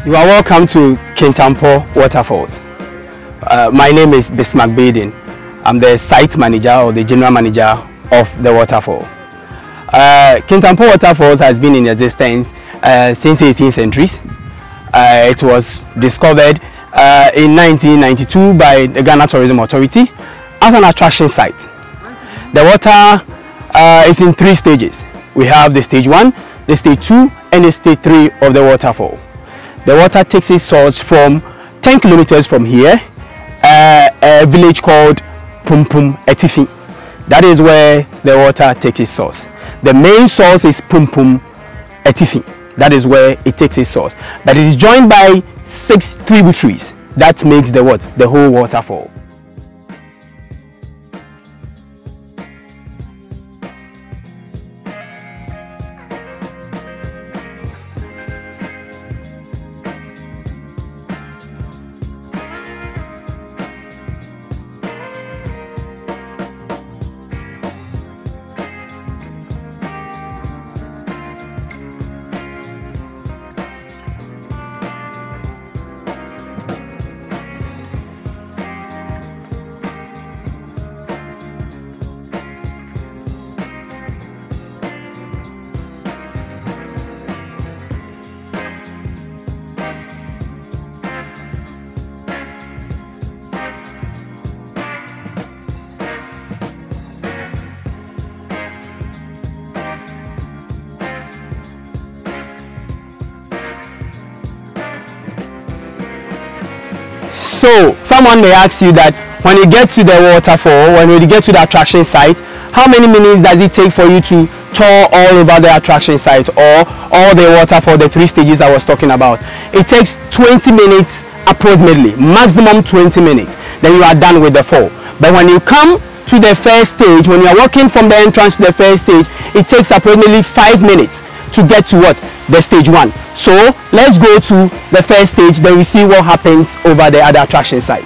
You are welcome to Canopy Waterfalls. My name is Bismarck Baden. I'm the site manager or the general manager of the waterfall. Canopy Waterfalls has been in existence since 18th centuries. It was discovered in 1992 by the Ghana Tourism Authority as an attraction site. The water is in 3 stages. We have the stage 1, the stage 2 and the stage 3 of the waterfall. The water takes its source from 10 kilometers from here, a village called Pumpum Etifi. That is where the water takes its source. The main source is Pumpum Etifi. That is where it takes its source. But it is joined by 6 tributaries. That makes the what? The whole waterfall. So someone may ask you that when you get to the waterfall, when you get to the attraction site, how many minutes does it take for you to tour all over the attraction site or all the waterfall, the 3 stages I was talking about? It takes 20 minutes approximately, maximum 20 minutes. Then you are done with the fall. But when you come to the first stage, when you are walking from the entrance to the first stage, it takes approximately 5 minutes to get to what? The stage 1. So let's go to the first stage, then we see what happens over the other attraction site.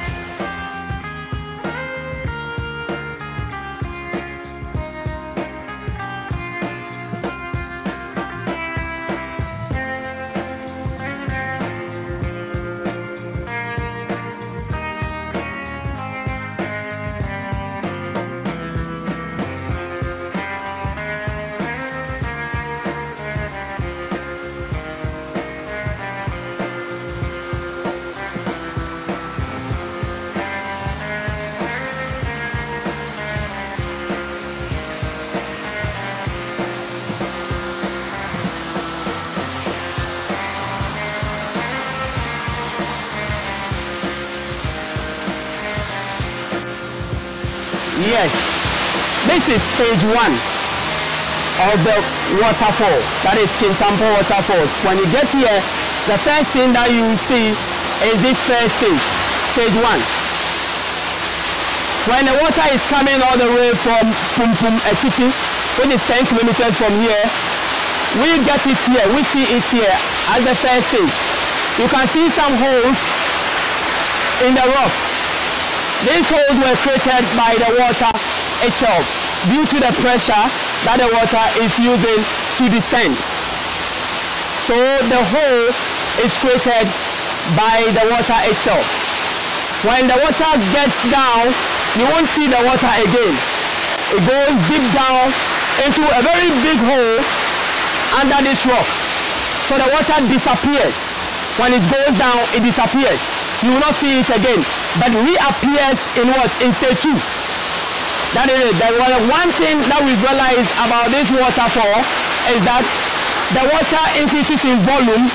Yes, this is stage 1 of the waterfall. That is Canopy Waterfalls. When you get here, the first thing that you see is this first stage, stage 1. When the water is coming all the way from Pumpum Etifi, which is 10 kilometers from here, we get it here, we see it here as the first stage. You can see some holes in the rocks. These holes were created by the water itself due to the pressure that the water is using to descend. So the hole is created by the water itself. When the water gets down, you won't see the water again. It goes deep down into a very big hole under this rock. So the water disappears. When it goes down, it disappears. You will not see it again, but reappears in what? In stage 2. That is it. One thing that we realize about this waterfall is that the water increases in volume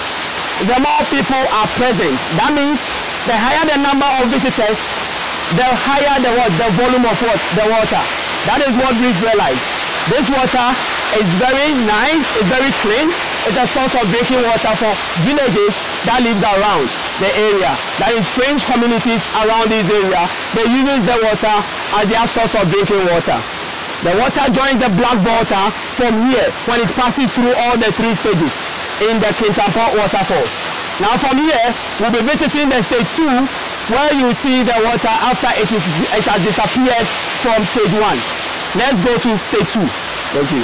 the more people are present. That means the higher the number of visitors, the higher the volume of what? The water. That is what we realize. This water is very nice, it's very clean. It's a source of drinking water for villages that live around the area. That is strange communities around this area. They use the water as their source of drinking water. The water joins the black water from here when it passes through all the 3 stages in the Canopy Waterfall. Now from here, we'll be visiting the stage 2 where you see the water after it has disappeared from stage 1. Let's go to stage 2. Thank you.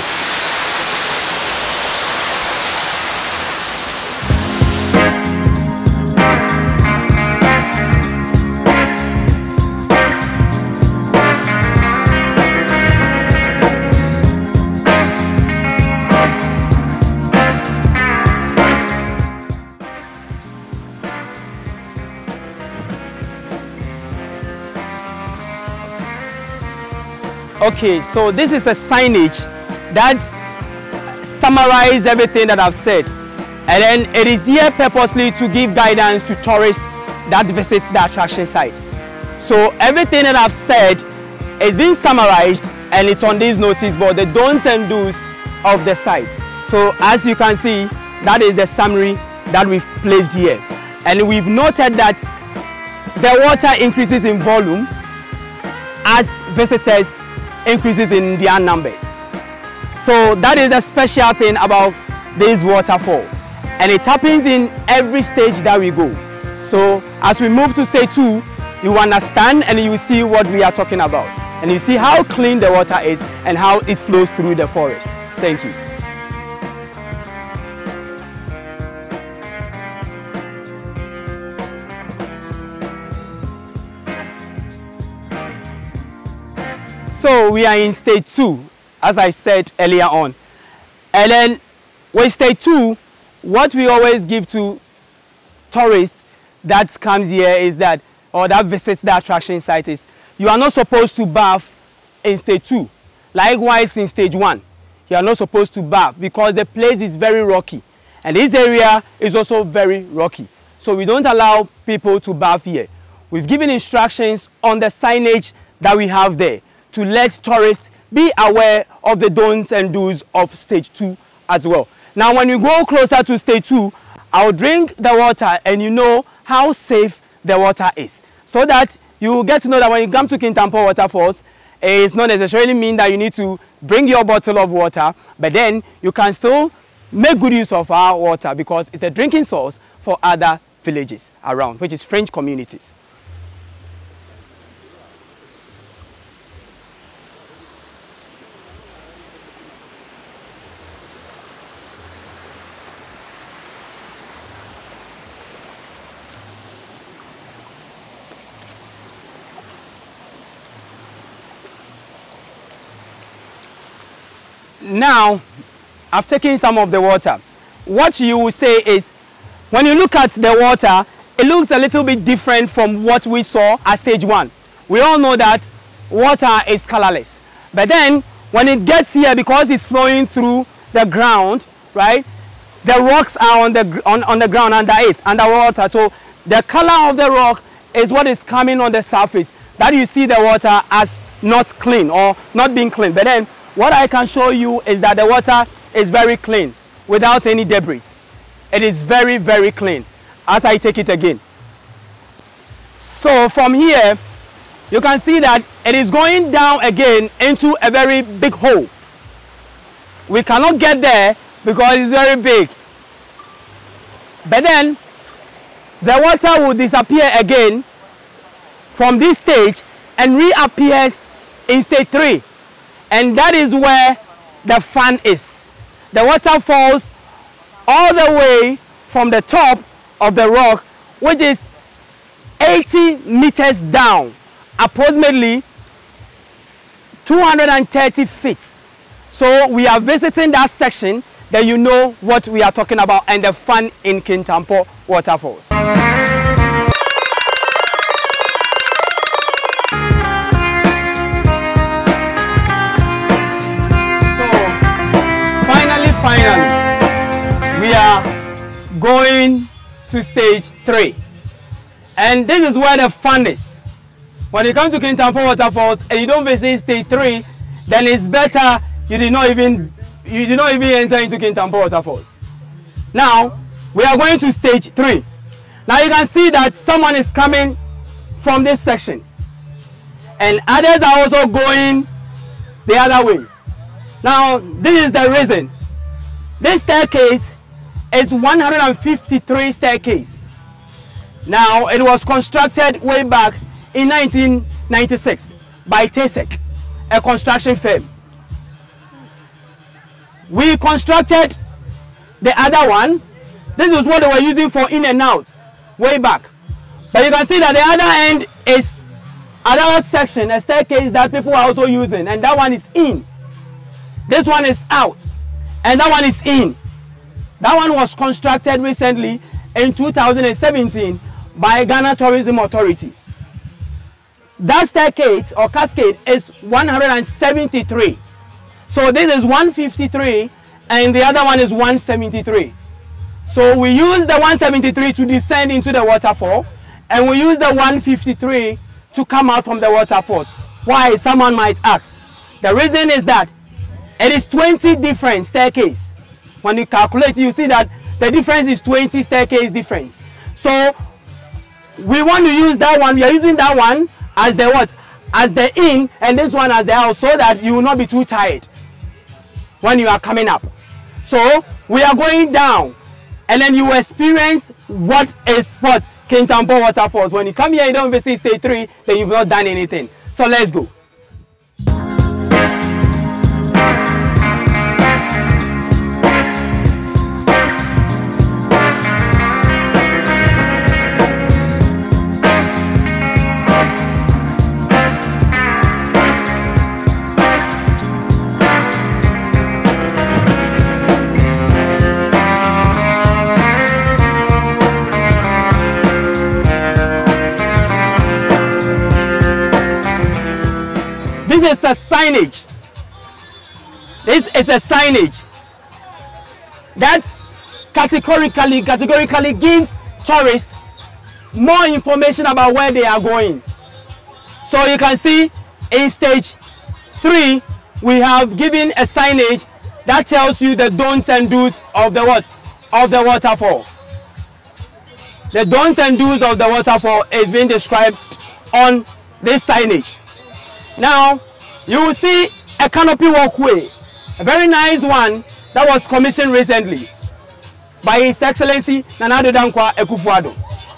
Okay, so this is a signage that summarizes everything that I've said. And then it is here purposely to give guidance to tourists that visit the attraction site. So everything that I've said is being summarized and it's on this notice board, the don'ts and do's of the site. So as you can see, that is the summary that we've placed here. And we've noted that the water increases in volume as visitors increases in their numbers. So that is the special thing about this waterfall. And it happens in every stage that we go. So as we move to stage 2, you understand and you see what we are talking about. And you see how clean the water is and how it flows through the forest. Thank you. So we are in stage 2, as I said earlier on. And then with stage 2, what we always give to tourists that comes here is that, or that visits the attraction site, is you are not supposed to bath in stage 2. Likewise in stage 1, you are not supposed to bath because the place is very rocky. And this area is also very rocky. So we don't allow people to bath here. We've given instructions on the signage that we have there to let tourists be aware of the don'ts and do's of stage 2 as well. Now when you go closer to stage 2, I'll drink the water and you know how safe the water is. So that you will get to know that when you come to Kintampo Waterfalls, it's not necessarily mean that you need to bring your bottle of water, but then you can still make good use of our water because it's a drinking source for other villages around, which is French communities. Now, I've taken some of the water. What you will say is, when you look at the water, it looks a little bit different from what we saw at stage 1. We all know that water is colorless. But then, when it gets here, because it's flowing through the ground, right, the rocks are on the ground under it, underwater. So the color of the rock is what is coming on the surface. That you see the water as not clean or not being clean. But then, what I can show you is that the water is very clean without any debris. It is very, very clean as I take it again. So from here, you can see that it is going down again into a very big hole. We cannot get there because it's very big. But then the water will disappear again from this stage and reappears in stage 3. And that is where the fun is. The water falls all the way from the top of the rock, which is 80 meters down, approximately 230 feet. So we are visiting that section, that you know what we are talking about and the fun in Kintampo Waterfalls. Finally, we are going to stage 3. And this is where the fun is. When you come to Kintampo Waterfalls and you don't visit stage 3, then it's better you did not even enter into Kintampo Waterfalls. Now, we are going to stage 3. Now you can see that someone is coming from this section. And others are also going the other way. Now, this is the reason. This staircase is 153 staircase. Now, it was constructed way back in 1996 by Tesek, a construction firm. We constructed the other one. This is what they were using for in and out way back. But you can see that the other end is another section, a staircase that people are also using, and that one is in. This one is out, and that one is in. That one was constructed recently in 2017 by Ghana Tourism Authority. that staircase or cascade is 173. So this is 153 and the other one is 173. So we use the 173 to descend into the waterfall, and we use the 153 to come out from the waterfall. Why? Someone might ask. The reason is that it is 20 different staircases. When you calculate, you see that the difference is 20 staircase difference. So we want to use that one. We are using that one as the what? As the in, and this one as the out, so that you will not be too tired when you are coming up. So we are going down, and then you will experience what is what? Kintampo Waterfalls. When you come here, you don't visit stage 3, then you've not done anything. So let's go. This is a signage. This is a signage that categorically gives tourists more information about where they are going. So you can see in stage 3 we have given a signage that tells you the don'ts and do's of the what? Of the waterfall. The don'ts and do's of the waterfall is being described on this signage. Now you will see a canopy walkway, a very nice one that was commissioned recently by His Excellency Nana Addo Dankwa Akufo-Addo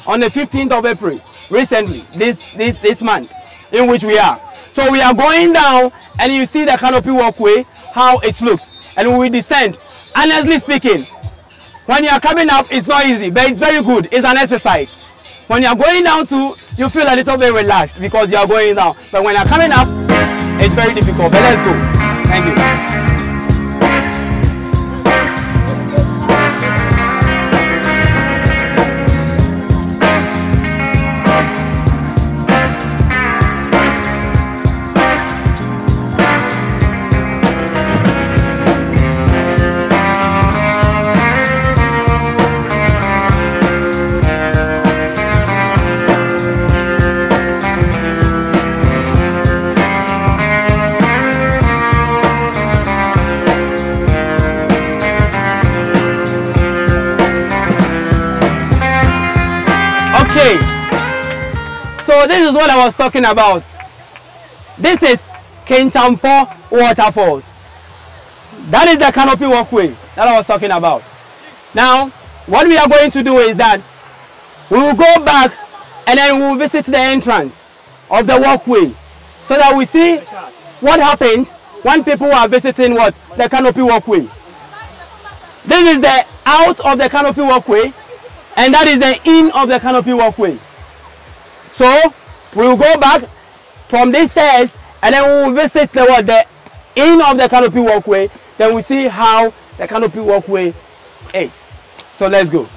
on the 15th of April, recently, this month in which we are. So we are going down, and you see the canopy walkway, how it looks, and we will descend. Honestly speaking, when you are coming up, it's not easy, but it's very good. It's an exercise. When you are going down too, you feel a little bit relaxed because you are going down. But when you are coming up, it's very difficult. But let's go. Thank you. Okay, so this is what I was talking about. This is Kintampo Waterfalls. That is the canopy walkway that I was talking about. Now, what we are going to do is that we will go back and then we will visit the entrance of the walkway so that we see what happens when people are visiting what? The canopy walkway. This is the out of the canopy walkway, and that is the in of the canopy walkway. So we will go back from these stairs and then we will visit the what? The in of the canopy walkway. Then we see how the canopy walkway is. So let's go.